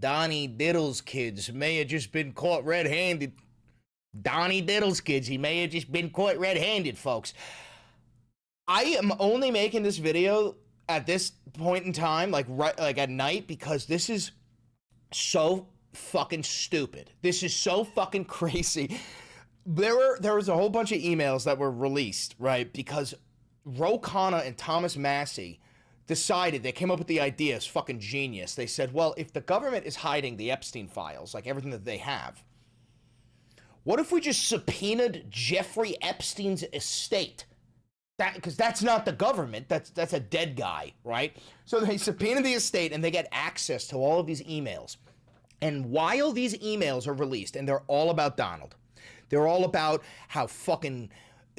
Donny Diddle's kids may have just been caught red-handed. Donny Diddle's kids, he may have just been caught red-handed, folks. I am only making this video at this point in time, like at night, because this is so fucking stupid. This is so fucking crazy. There was a whole bunch of emails that were released, right? Because Ro Khanna and Thomas Massie decided, they came up with the idea, it's fucking genius. They said, well, if the government is hiding the Epstein files, like everything that they have, what if we just subpoenaed Jeffrey Epstein's estate? Because that's not the government, that's a dead guy, right? So they subpoena the estate and they get access to all of these emails. And while these emails are released, and they're all about Donald, they're all about how fucking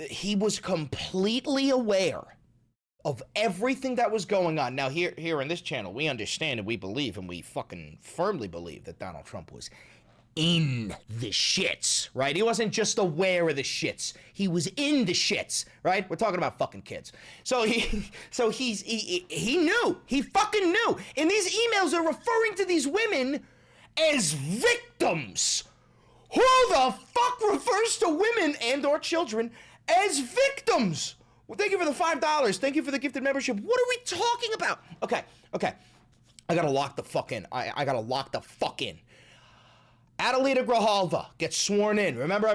he was completely aware of everything that was going on. Now, here in this channel, we understand and we believe, and we fucking firmly believe that Donald Trump was in the shits, right? He wasn't just aware of the shits. He was in the shits, right? We're talking about fucking kids. So he knew. He fucking knew. And these emails are referring to these women as victims. Who the fuck refers to women and or children as victims? Well, thank you for the $5. Thank you for the gifted membership. What are we talking about? Okay. I gotta lock the fuck in. I gotta lock the fuck in. Adelita Grijalva gets sworn in. Remember,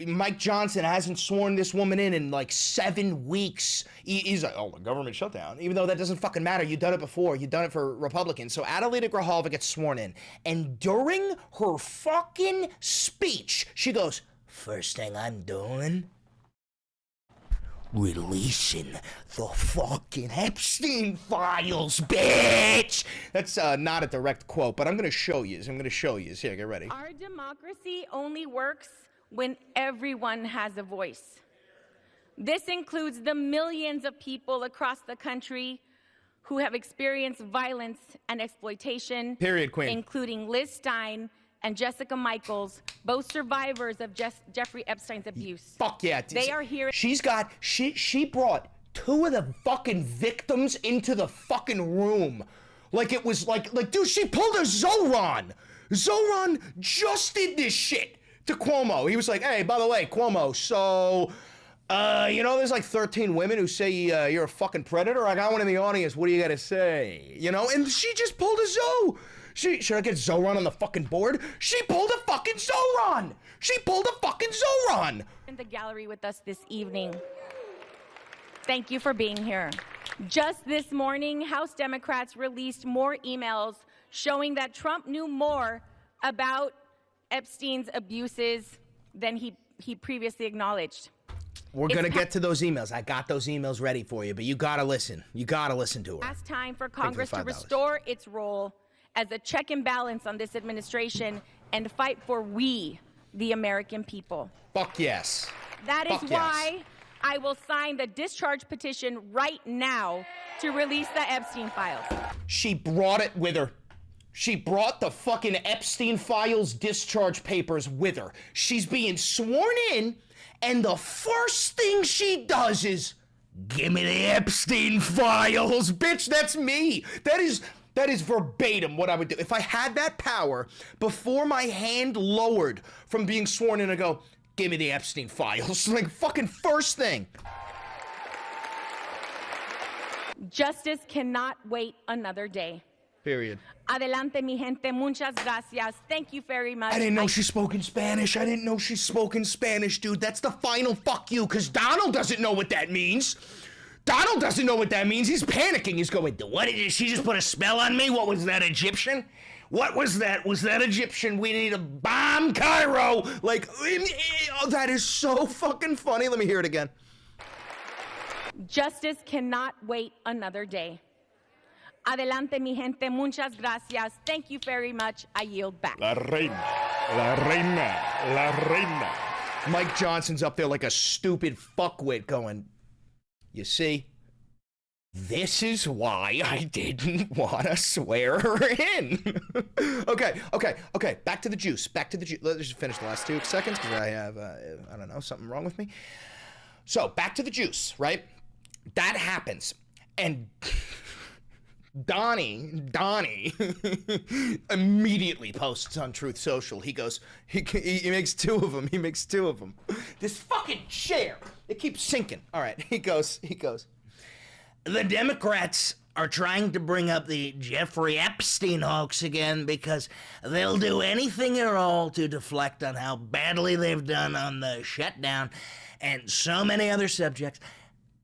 Mike Johnson hasn't sworn this woman in like 7 weeks. He's like, oh, the government shutdown. Even though that doesn't fucking matter. You've done it before. You've done it for Republicans. So Adelita Grijalva gets sworn in. And during her fucking speech, she goes, first thing I'm doing, releasing the fucking Epstein files, bitch! That's not a direct quote, but I'm gonna show you. Here, get ready. Our democracy only works when everyone has a voice. This includes the millions of people across the country who have experienced violence and exploitation. Period, Queen. Including Liz Stein and Jessica Michaels, both survivors of Jeffrey Epstein's abuse. Fuck yeah. They are here. She brought 2 of the fucking victims into the fucking room. Like it was like, dude, she pulled a Zoran. Zoran just did this shit to Cuomo. He was like, hey, by the way, Cuomo, so, you know, there's like 13 women who say you're a fucking predator. I got one in the audience. What do you gotta say? You know, and she just pulled a Zo. Should I get Zoran on the fucking board? She pulled a fucking Zoran! In the gallery with us this evening. Thank you for being here. Just this morning, House Democrats released more emails showing that Trump knew more about Epstein's abuses than he previously acknowledged. We're gonna get to those emails. I got those emails ready for you, but you gotta listen. You gotta listen to her. Last time for Congress to restore its role as a check and balance on this administration and fight for we, the American people. Fuck yes. That is why I will sign the discharge petition right now to release the Epstein files. She brought it with her. She brought the fucking Epstein files discharge papers with her. She's being sworn in, and the first thing she does is, give me the Epstein files. Bitch, that's me. That is verbatim what I would do. If I had that power, before my hand lowered from being sworn in, I go, give me the Epstein files. Like, fucking first thing. Justice cannot wait another day. Period. Adelante, mi gente. Muchas gracias. Thank you very much. I didn't know she spoke in Spanish. Dude. That's the final fuck you, because Donald doesn't know what that means. He's panicking. He's going, what did she just put a spell on me? What was that, Egyptian? What was that? Was that Egyptian? We need to bomb Cairo. Like, oh, that is so fucking funny. Let me hear it again. Justice cannot wait another day. Adelante, mi gente. Muchas gracias. Thank you very much. I yield back. La reina. Mike Johnson's up there like a stupid fuckwit going, you see, this is why I didn't want to swear her in. Okay. Back to the juice. Let's just finish the last 2 seconds because I have, I don't know, something wrong with me. So, back to the juice, right? That happens. And Donny immediately posts on Truth Social. He goes, he makes two of them. He makes two of them. This fucking chair, it keeps sinking. All right, he goes. The Democrats are trying to bring up the Jeffrey Epstein hoax again because they'll do anything at all to deflect on how badly they've done on the shutdown and so many other subjects.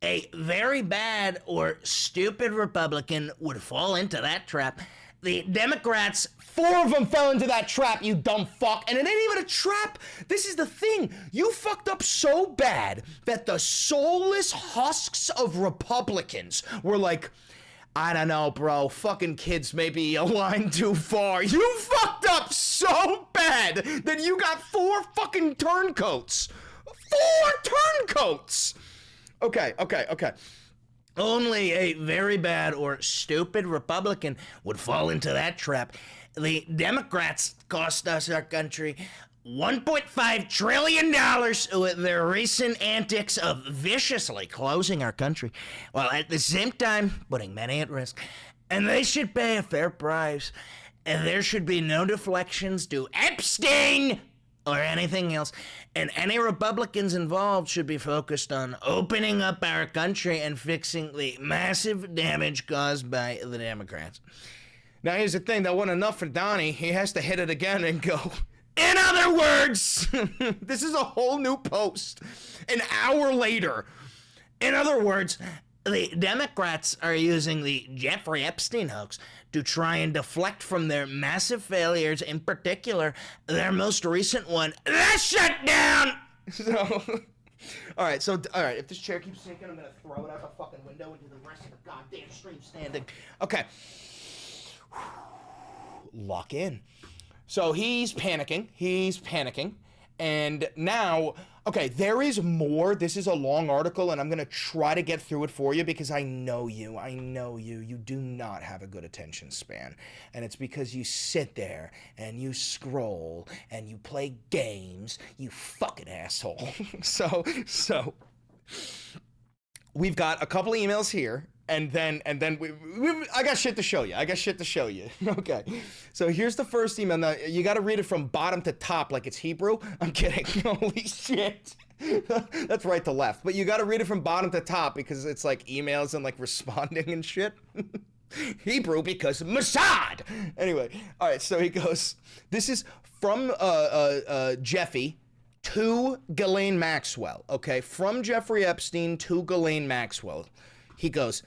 A very bad or stupid Republican would fall into that trap. The Democrats, 4 of them fell into that trap, you dumb fuck. And it ain't even a trap. This is the thing. You fucked up so bad that the soulless husks of Republicans were like, I don't know, bro, fucking kids may be a line too far. You fucked up so bad that you got 4 fucking turncoats. 4 turncoats! Okay. Only a very bad or stupid Republican would fall into that trap. The Democrats cost us our country $1.5 trillion with their recent antics of viciously closing our country, while at the same time putting many at risk. And they should pay a fair price. And there should be no deflections to Epstein or anything else. And any Republicans involved should be focused on opening up our country and fixing the massive damage caused by the Democrats. Now, here's the thing. That wasn't enough for Donny. He has to hit it again and go, in other words, this is a whole new post. An hour later. In other words, the Democrats are using the Jeffrey Epstein hoax to try and deflect from their massive failures, in particular, their most recent one, the shutdown! So, all right, if this chair keeps sinking, I'm gonna throw it out the fucking window into the rest of the goddamn stream standing. Okay. Lock in. So he's panicking, and now, okay, there is more. This is a long article, and I'm going to try to get through it for you because I know you. You do not have a good attention span, and it's because you sit there, and you scroll, and you play games, you fucking asshole. So, we've got a couple emails here. And then I got shit to show you. Okay. So here's the first email. Now, you got to read it from bottom to top like it's Hebrew. I'm kidding. Holy shit. That's right to left. But you got to read it from bottom to top because it's like emails and like responding and shit. Hebrew because Mossad. Anyway. All right. So he goes, this is from Jeffy to Ghislaine Maxwell. Okay. From Jeffrey Epstein to Ghislaine Maxwell. He goes,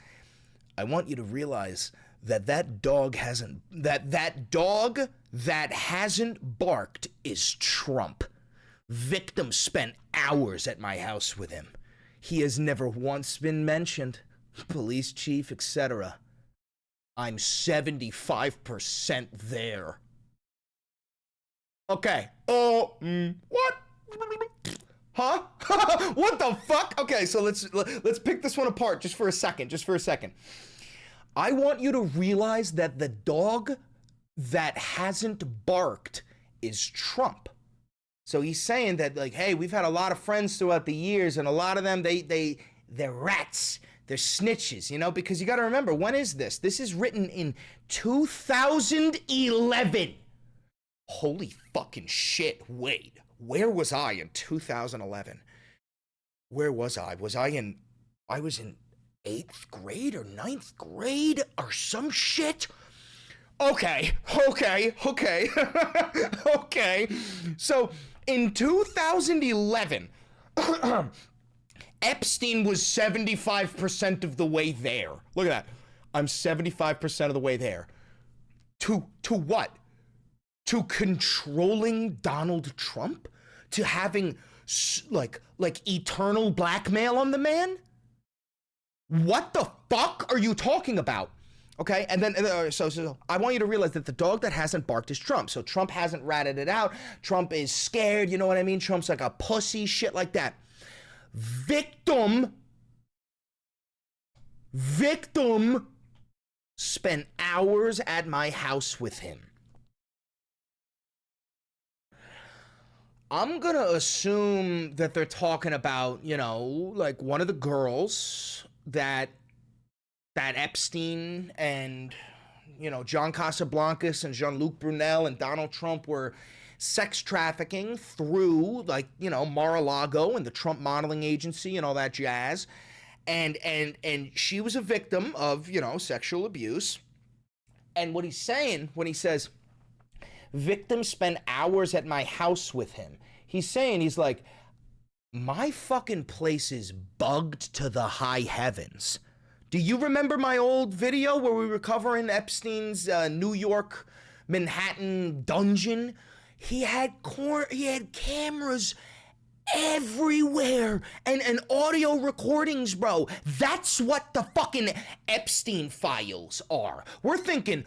I want you to realize that dog that hasn't barked is Trump. Victim spent hours at my house with him. He has never once been mentioned. Police chief, etc. I'm 75% there. Okay. Oh, what? Huh? What the fuck? Okay, so let's pick this one apart just for a second. I want you to realize that the dog that hasn't barked is Trump. So he's saying that, like, hey, we've had a lot of friends throughout the years, and a lot of them, they're rats. They're snitches, you know, because you got to remember, when is this? This is written in 2011. Holy fucking shit. Wait. Where was I in 2011? Where was I? I was in 8th grade or 9th grade or some shit? Okay. Okay. So, in 2011, Epstein was 75% of the way there. Look at that. I'm 75% of the way there. To what? To controlling Donald Trump? To having like eternal blackmail on the man? What the fuck are you talking about? Okay, and then so I want you to realize that the dog that hasn't barked is Trump. So Trump hasn't ratted it out. Trump is scared, you know what I mean? Trump's like a pussy, shit like that. Victim spent hours at my house with him. I'm gonna assume that they're talking about, you know, like one of the girls that that Epstein and, you know, John Casablancas and Jean-Luc Brunel and Donald Trump were sex trafficking through, like, you know, Mar-a-Lago and the Trump modeling agency and all that jazz. And she was a victim of, you know, sexual abuse. And what he's saying when he says, victims spend hours at my house with him, he's saying, he's like, my fucking place is bugged to the high heavens. Do you remember my old video where we were covering Epstein's New York, Manhattan dungeon? He had cameras everywhere and audio recordings, bro. That's what the fucking Epstein files are. We're thinking,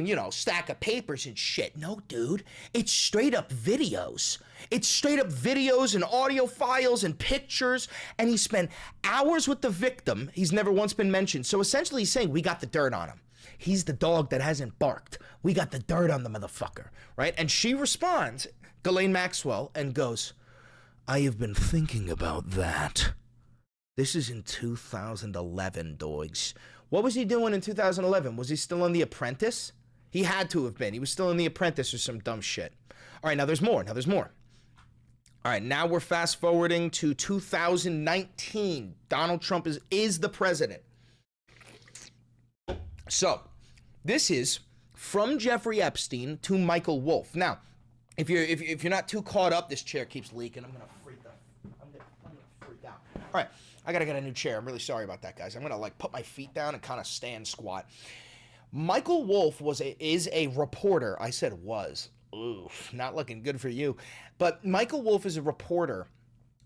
you know, stack of papers and shit. No, dude, it's straight up videos. It's straight up videos and audio files and pictures, and he spent hours with the victim. He's never once been mentioned. So essentially he's saying, we got the dirt on him. He's the dog that hasn't barked. We got the dirt on the motherfucker, right? And she responds, Ghislaine Maxwell, and goes, I have been thinking about that. This is in 2011, dogs. What was he doing in 2011? Was he still on The Apprentice? He had to have been. He was still in The Apprentice or some dumb shit. All right, now there's more. All right, now we're fast forwarding to 2019. Donald Trump is the president. So, this is from Jeffrey Epstein to Michael Wolff. Now, if you're not too caught up, this chair keeps leaking. I'm gonna freak out. All right, I gotta get a new chair. I'm really sorry about that, guys. I'm gonna like put my feet down and kind of stand squat. Michael Wolff is a reporter. I said was. Oof, not looking good for you. But Michael Wolff is a reporter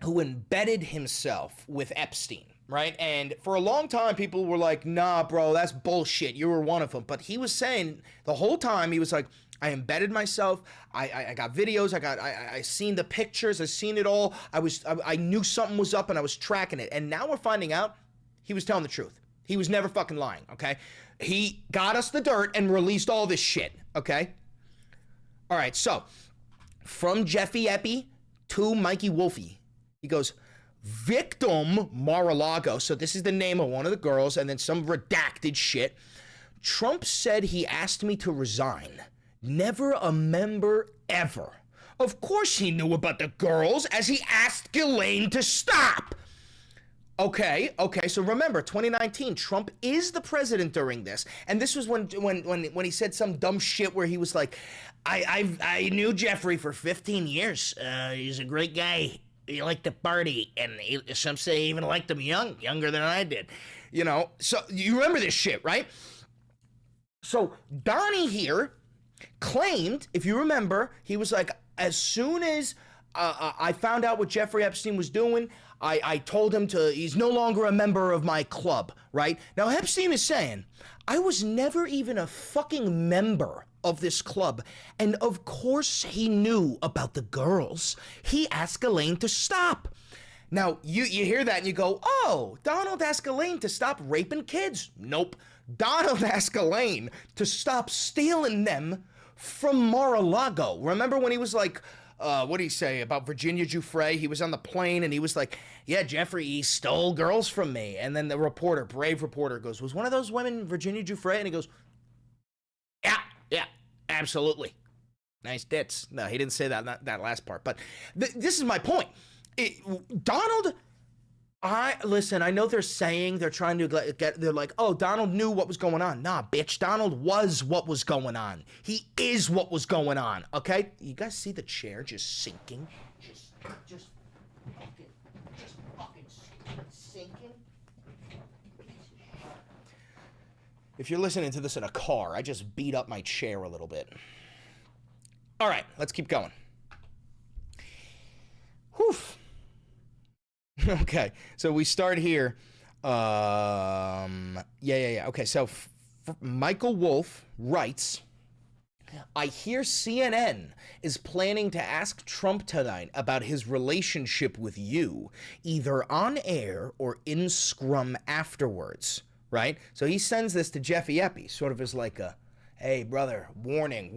who embedded himself with Epstein, right? And for a long time, people were like, nah, bro, that's bullshit. You were one of them. But he was saying the whole time, he was like, I embedded myself. I got videos. I seen the pictures. I seen it all. I knew something was up and I was tracking it. And now we're finding out he was telling the truth. He was never fucking lying, okay? He got us the dirt and released all this shit, okay? All right, so from Jeffy Epi to Mikey Wolfie, he goes, victim Mar-a-Lago. So this is the name of one of the girls and then some redacted shit. Trump said he asked me to resign. Never a member ever. Of course he knew about the girls as he asked Ghislaine to stop. Okay, so remember, 2019, Trump is the president during this. And this was when he said some dumb shit where he was like, I knew Jeffrey for 15 years. He's a great guy. He liked to party. And some say he even liked him younger than I did. You know, so you remember this shit, right? So Donny here claimed, if you remember, he was like, as soon as I found out what Jeffrey Epstein was doing, I told him he's no longer a member of my club, right? Now, Epstein is saying, I was never even a fucking member of this club. And of course he knew about the girls. He asked Ghislaine to stop. Now, you hear that and you go, oh, Donald asked Ghislaine to stop raping kids. Nope. Donald asked Ghislaine to stop stealing them from Mar-a-Lago. Remember when he was like, what did he say about Virginia Giuffre? He was on the plane and he was like, yeah, Jeffrey, he stole girls from me. And then the reporter, brave reporter, goes, was one of those women Virginia Giuffre? And he goes, yeah, absolutely. Nice tits. No, he didn't say that last part. But this is my point. Donald, listen, I know they're saying they're trying to they're like, oh, Donald knew what was going on. Nah, bitch, Donald was what was going on. He is what was going on, okay? You guys see the chair just sinking? Just fucking sinking? If you're listening to this in a car, I just beat up my chair a little bit. All right, let's keep going. Whew. Okay, so we start here. Yeah. Okay, so Michael Wolff writes, I hear CNN is planning to ask Trump tonight about his relationship with you, either on air or in scrum afterwards, right? So he sends this to Jeffy Epi, sort of as like a, hey, brother, warning.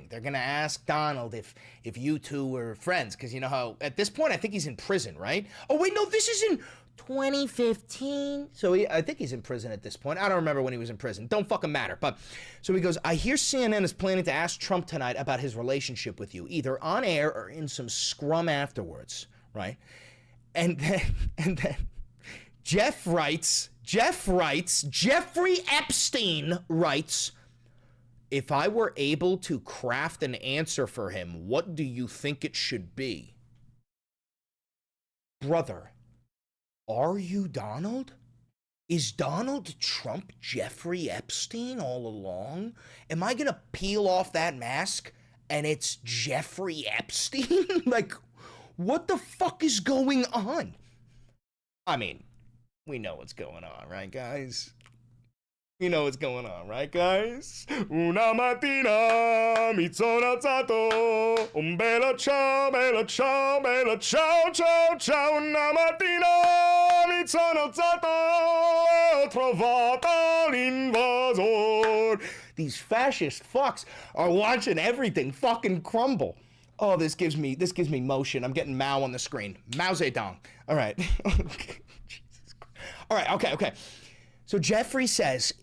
They're going to ask Donald if you two were friends, because you know how, at this point, I think he's in prison, right? Oh, wait, no, this is in 2015. So I think he's in prison at this point. I don't remember when he was in prison. Don't fucking matter. But so he goes, I hear CNN is planning to ask Trump tonight about his relationship with you, either on air or in some scrum afterwards, right? And then Jeffrey Epstein writes, if I were able to craft an answer for him, what do you think it should be? Brother, are you Donald? Is Donald Trump Jeffrey Epstein all along? Am I gonna peel off that mask and it's Jeffrey Epstein? Like, what the fuck is going on? I mean, we know what's going on, right, guys? You know what's going on, right, guys? Una mattina mi sono alzato, un bello ciao, ciao, ciao, ciao. Una mattina mi sono alzato, ho trovato l'invasor. These fascist fucks are watching everything fucking crumble. Oh, this gives me motion. I'm getting Mao on the screen. Mao Zedong. All right. Jesus Christ. All right, okay. So Jeffrey says,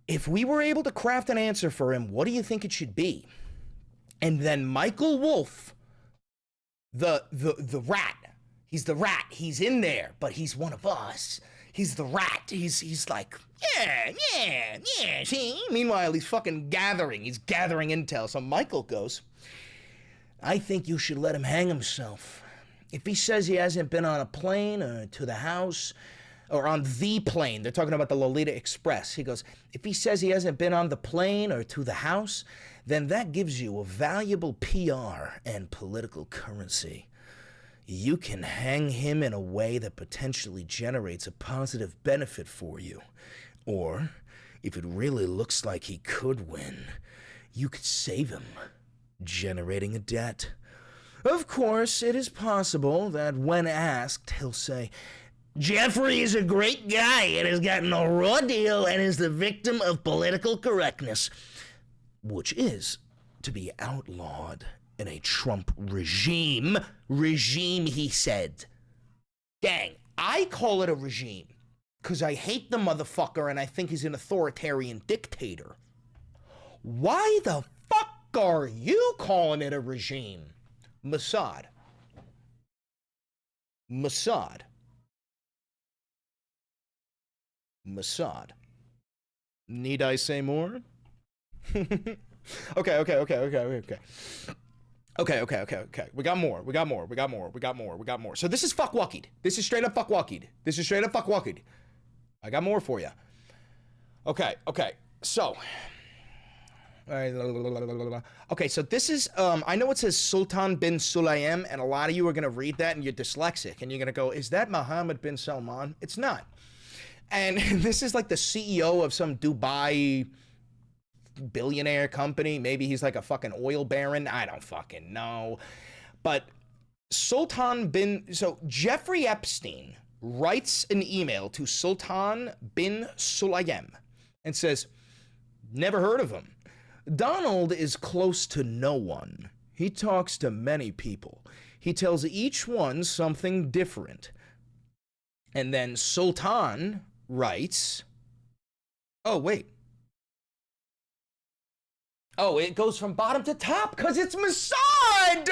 if we were able to craft an answer for him, what do you think it should be? And then Michael Wolff, the rat, he's the rat. He's in there, but he's one of us. He's the rat. He's like, yeah, see? Meanwhile, he's fucking gathering. He's gathering intel. So Michael goes, I think you should let him hang himself. If he says he hasn't been on a plane or to the house, or on the plane, they're talking about the Lolita Express. He goes, if he says he hasn't been on the plane or to the house, then that gives you a valuable PR and political currency. You can hang him in a way that potentially generates a positive benefit for you. Or, if it really looks like he could win, you could save him, generating a debt. Of course, it is possible that when asked, he'll say, Jeffrey is a great guy and has gotten a raw deal and is the victim of political correctness, which is to be outlawed in a Trump regime. Regime, he said. Gang, I call it a regime because I hate the motherfucker and I think he's an authoritarian dictator. Why the fuck are you calling it a regime? Mossad. Need I say more? Okay. We got more. So this is fuckwuckied. This is straight up fuckwuckied. I got more for you. Okay. So. Okay, so this is, I know it says Sultan bin Sulayem, and a lot of you are going to read that and you're dyslexic, and you're going to go, is that Mohammed bin Salman? It's not. And this is like the CEO of some Dubai billionaire company. Maybe he's like a fucking oil baron. I don't fucking know. But Jeffrey Epstein writes an email to Sultan bin Sulayem and says, never heard of him. Donald is close to no one. He talks to many people. He tells each one something different. And then Sultan writes, oh, wait. Oh, it goes from bottom to top because it's Mossad.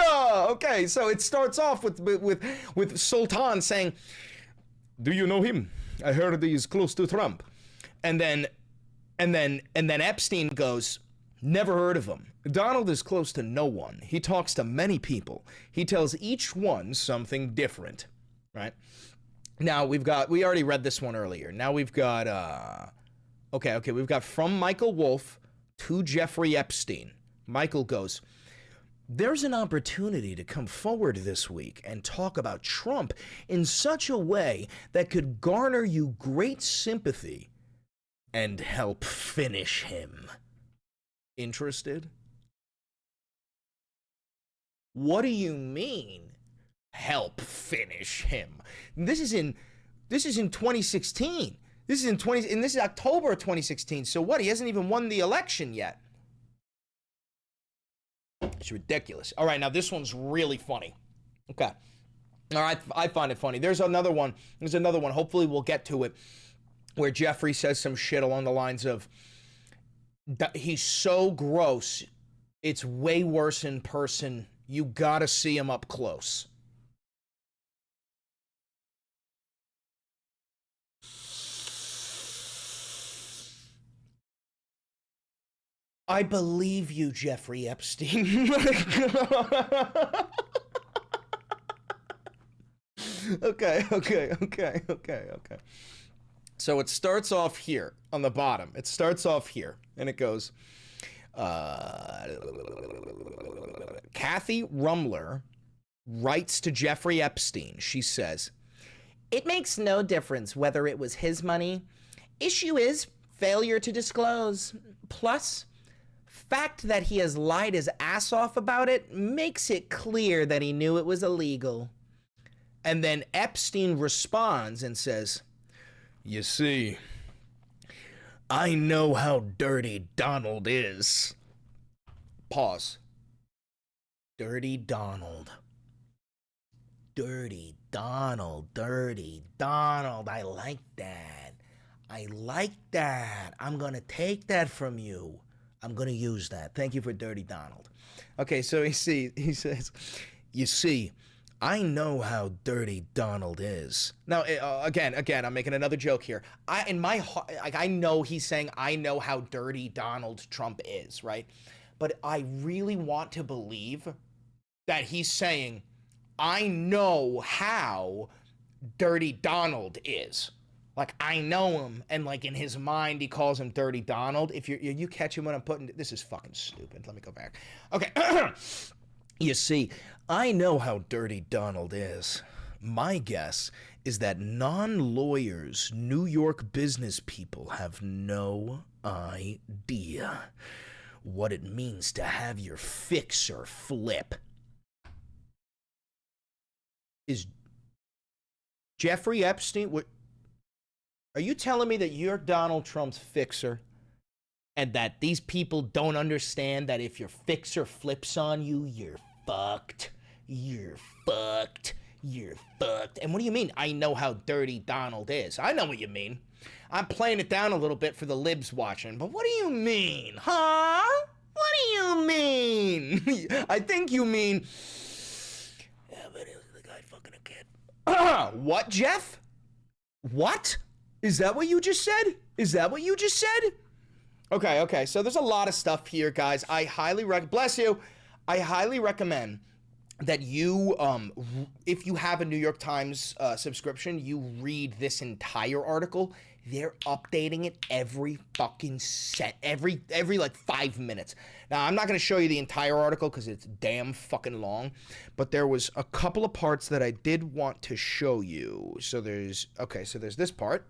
Okay, so it starts off with Sultan saying, do you know him? I heard he's close to Trump. And then Epstein goes, never heard of him. Donald is close to no one. He talks to many people. He tells each one something different, right? Now we already read this one earlier. Now we've got, we've got from Michael Wolff to Jeffrey Epstein. Michael goes, there's an opportunity to come forward this week and talk about Trump in such a way that could garner you great sympathy and help finish him. Interested? What do you mean, help finish him? This is in 2016. This is October of 2016. So what? He hasn't even won the election yet. It's ridiculous. All right, now this one's really funny. Okay. All right, I find it funny. There's another one. Hopefully we'll get to it, where Jeffrey says some shit along the lines of, he's so gross, it's way worse in person. You gotta see him up close. I believe you, Jeffrey Epstein. Okay. So it starts off here on the bottom. It starts off here, and it goes, Kathy Rumler writes to Jeffrey Epstein. She says, "It makes no difference whether it was his money. Issue is failure to disclose. Plus, fact that he has lied his ass off about it makes it clear that he knew it was illegal." And then Epstein responds and says, "You see, I know how dirty Donald is." Pause. Dirty Donald. Dirty Donald. Dirty Donald. I like that. I like that. I'm going to take that from you. I'm going to use that. Thank you for Dirty Donald. Okay, so he says, "You see, I know how dirty Donald is." Now, again, I'm making another joke here. In my heart, I know he's saying, I know how dirty Donald Trump is, right? But I really want to believe that he's saying, I know how dirty Donald is. Like, I know him, and like in his mind, he calls him Dirty Donald. If you catch him when I'm putting, this is fucking stupid. Let me go back. Okay. You see, I know how dirty Donald is. My guess is that non-lawyers, New York business people have no idea what it means to have your fixer flip. Is Jeffrey Epstein, what, are you telling me that you're Donald Trump's fixer? And that these people don't understand that if your fixer flips on you, you're fucked. You're fucked. You're fucked. And what do you mean, I know how dirty Donald is? I know what you mean. I'm playing it down a little bit for the libs watching, but what do you mean? Huh? What do you mean? I think you mean, yeah, but it was the guy fucking a kid. What, Jeff? What? Is that what you just said? Is that what you just said? Okay, so there's a lot of stuff here, guys. I highly bless you. I highly recommend that you, if you have a New York Times subscription, you read this entire article. They're updating it every fucking every like 5 minutes. Now, I'm not going to show you the entire article because it's damn fucking long, but there was a couple of parts that I did want to show you. So there's this part.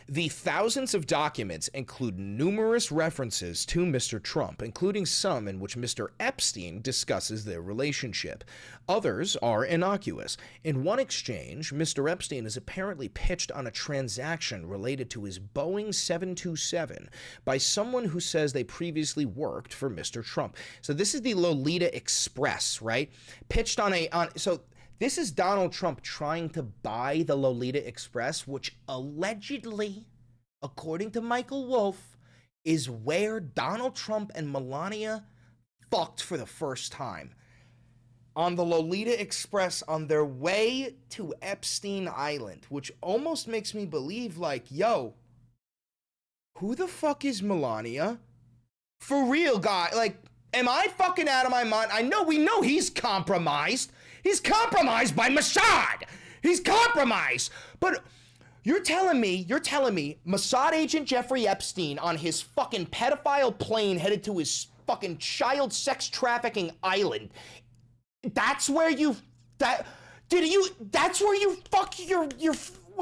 The thousands of documents include numerous references to Mr. Trump, including some in which Mr. Epstein discusses their relationship. Others are innocuous. In one exchange, Mr. Epstein is apparently pitched on a transaction related to his Boeing 727 by someone who says they previously worked for Mr. Trump. So this is the Lolita Express, right? Pitched on so this is Donald Trump trying to buy the Lolita Express, which allegedly, according to Michael Wolff, is where Donald Trump and Melania fucked for the first time. On the Lolita Express on their way to Epstein Island, which almost makes me believe, like, yo, who the fuck is Melania? For real, guy. Like, am I fucking out of my mind? We know he's compromised. He's compromised by Mossad. He's compromised. But you're telling me Mossad agent Jeffrey Epstein on his fucking pedophile plane headed to his fucking child sex trafficking island. That's where you fuck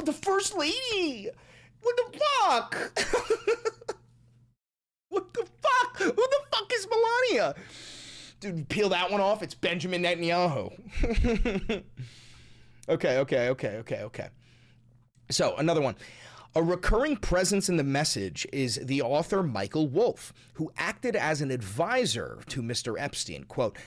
the first lady. What the fuck? What the fuck? Who the fuck is Melania? Dude, peel that one off. It's Benjamin Netanyahu. Okay. So, another one. A recurring presence in the message is the author Michael Wolff, who acted as an advisor to Mr. Epstein. Quote,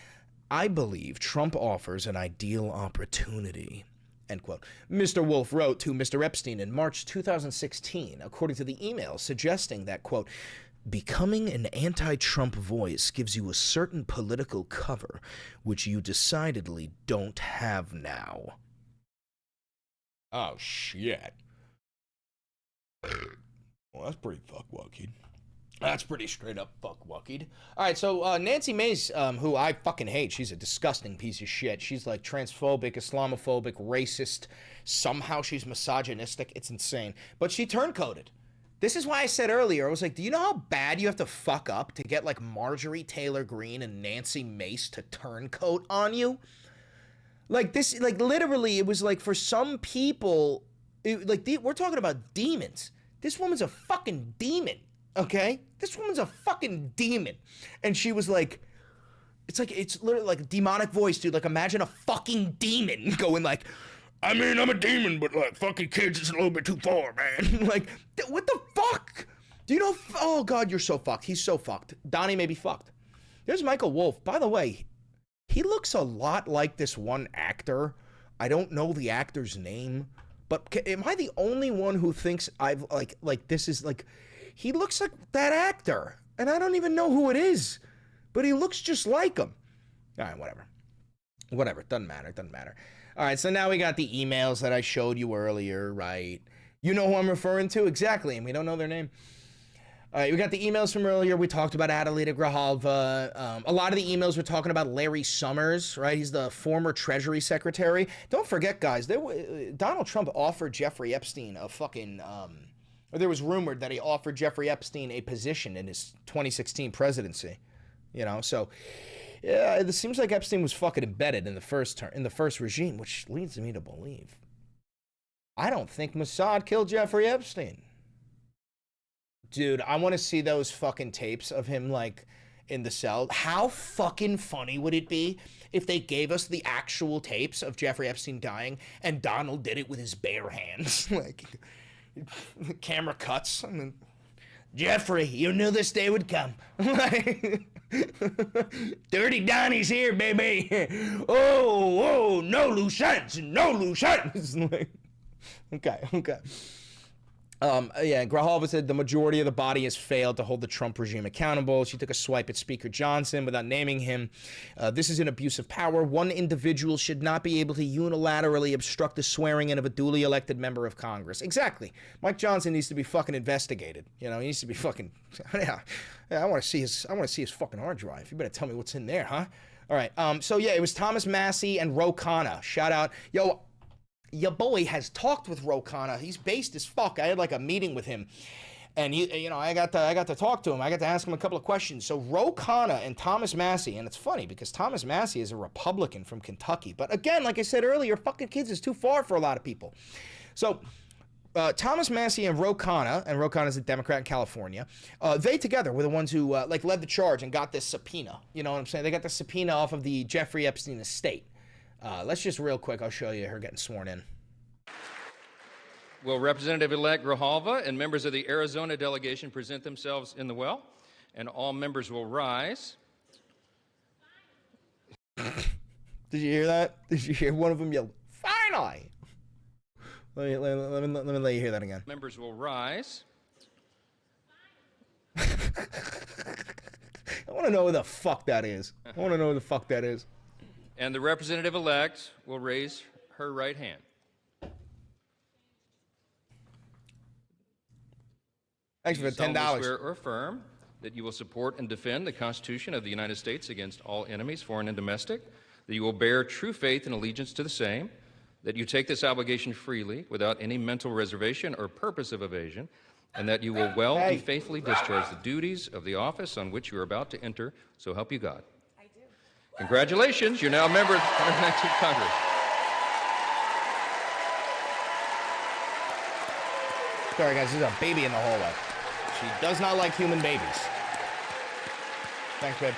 I believe Trump offers an ideal opportunity, end quote. Mr. Wolf wrote to Mr. Epstein in March 2016, according to the email, suggesting that, quote, becoming an anti-Trump voice gives you a certain political cover, which you decidedly don't have now. Oh, shit. Well, that's pretty fuck-wuckied. That's pretty straight up fuck-wuckied. All right, so Nancy Mace, who I fucking hate, she's a disgusting piece of shit. She's like transphobic, Islamophobic, racist. Somehow she's misogynistic. It's insane. But she turncoated. This is why I said earlier, I was like, do you know how bad you have to fuck up to get like Marjorie Taylor Greene and Nancy Mace to turncoat on you? Like this, like literally, it was like for some people, we're talking about demons. This woman's a fucking demon. Okay? This woman's a fucking demon. And she was like, it's literally like a demonic voice, dude. Like, imagine a fucking demon going like, I mean, I'm a demon, but like, fucking kids is a little bit too far, man. Like, what the fuck? Do you know, oh God, you're so fucked. He's so fucked. Donnie may be fucked. There's Michael Wolff. By the way, he looks a lot like this one actor. I don't know the actor's name, but am I the only one who thinks I've like this is like, he looks like that actor, and I don't even know who it is, but he looks just like him. All right, whatever, doesn't matter. All right, so now we got the emails that I showed you earlier, right? You know who I'm referring to? Exactly, and we don't know their name. All right, we got the emails from earlier. We talked about Adelita Grijalva. A lot of the emails were talking about Larry Summers, right? He's the former Treasury Secretary. Don't forget, guys, Donald Trump offered Jeffrey Epstein a fucking... or there was rumored that he offered Jeffrey Epstein a position in his 2016 presidency. You know, so yeah, it seems like Epstein was fucking embedded in the first regime, which leads me to believe I don't think Mossad killed Jeffrey Epstein. Dude, I want to see those fucking tapes of him like in the cell. How fucking funny would it be if they gave us the actual tapes of Jeffrey Epstein dying and Donald did it with his bare hands? Like, the camera cuts. I mean, Jeffrey, you knew this day would come. Dirty Donnie's here, baby. Oh, no loose ends. Okay. Yeah, Grijalva said the majority of the body has failed to hold the Trump regime accountable. She took a swipe at Speaker Johnson without naming him. This is an abuse of power. One individual should not be able to unilaterally obstruct the swearing in of a duly elected member of Congress. Exactly. Mike Johnson needs to be fucking investigated. You know, he needs to be fucking. Yeah, I want to see his fucking hard drive. You better tell me what's in there, huh? All right. So yeah, it was Thomas Massie and Ro Khanna. Shout out, yo. Your boy has talked with Ro Khanna. He's based as fuck. I had like a meeting with him, and I got to talk to him. I got to ask him a couple of questions. So Ro Khanna and Thomas Massie, and it's funny because Thomas Massie is a Republican from Kentucky, but again, like I said earlier, fucking kids is too far for a lot of people. So Thomas Massie and Ro Khanna is a Democrat in California. They together were the ones who like led the charge and got this subpoena. You know what I'm saying? They got the subpoena off of the Jeffrey Epstein estate. Let's just real quick, I'll show you her getting sworn in. Will Representative-elect Grijalva and members of the Arizona delegation present themselves in the well? And all members will rise. Did you hear that? Did you hear one of them yell, finally? Let me let you hear that again. Members will rise. I want to know who the fuck that is. And the representative-elect will raise her right hand. Thanks for the $10. Swear or affirm that you will support and defend the Constitution of the United States against all enemies, foreign and domestic, that you will bear true faith and allegiance to the same, that you take this obligation freely without any mental reservation or purpose of evasion, and that you will well and faithfully discharge the duties of the office on which you are about to enter, so help you God. Congratulations, you're now a member of the 119th Congress. Sorry guys, there's a baby in the hallway. She does not like human babies. Thanks, babe.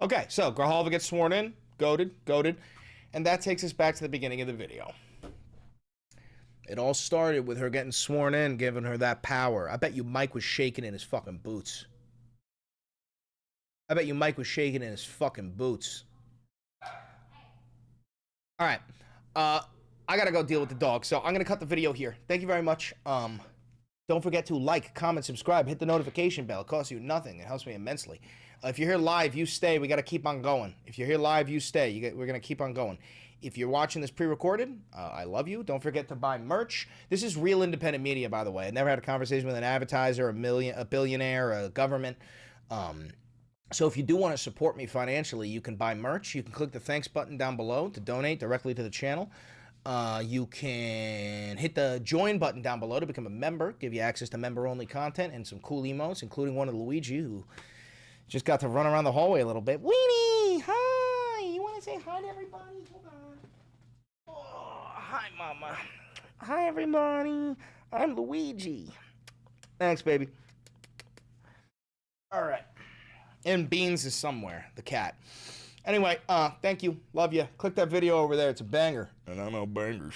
Okay, so Grijalva gets sworn in, goaded, and that takes us back to the beginning of the video. It all started with her getting sworn in, giving her that power. I bet you Mike was shaking in his fucking boots. I bet you Mike was shaking in his fucking boots. All right. I got to go deal with the dog, so I'm going to cut the video here. Thank you very much. Don't forget to like, comment, subscribe, hit the notification bell. It costs you nothing. It helps me immensely. If you're here live, you stay. We got to keep on going. If you're here live, you stay. We're going to keep on going. If you're watching this pre-recorded, I love you. Don't forget to buy merch. This is real independent media, by the way. I never had a conversation with an advertiser, a billionaire, a government. So if you do want to support me financially, you can buy merch. You can click the thanks button down below to donate directly to the channel. You can hit the join button down below to become a member, give you access to member-only content and some cool emotes, including one of Luigi, who just got to run around the hallway a little bit. Weenie, hi! You want to say hi to everybody? Hold on. Oh, hi, Mama. Hi, everybody. I'm Luigi. Thanks, baby. All right. And Beans is somewhere, the cat. Anyway, thank you. Love you. Click that video over there. It's a banger. And I know bangers.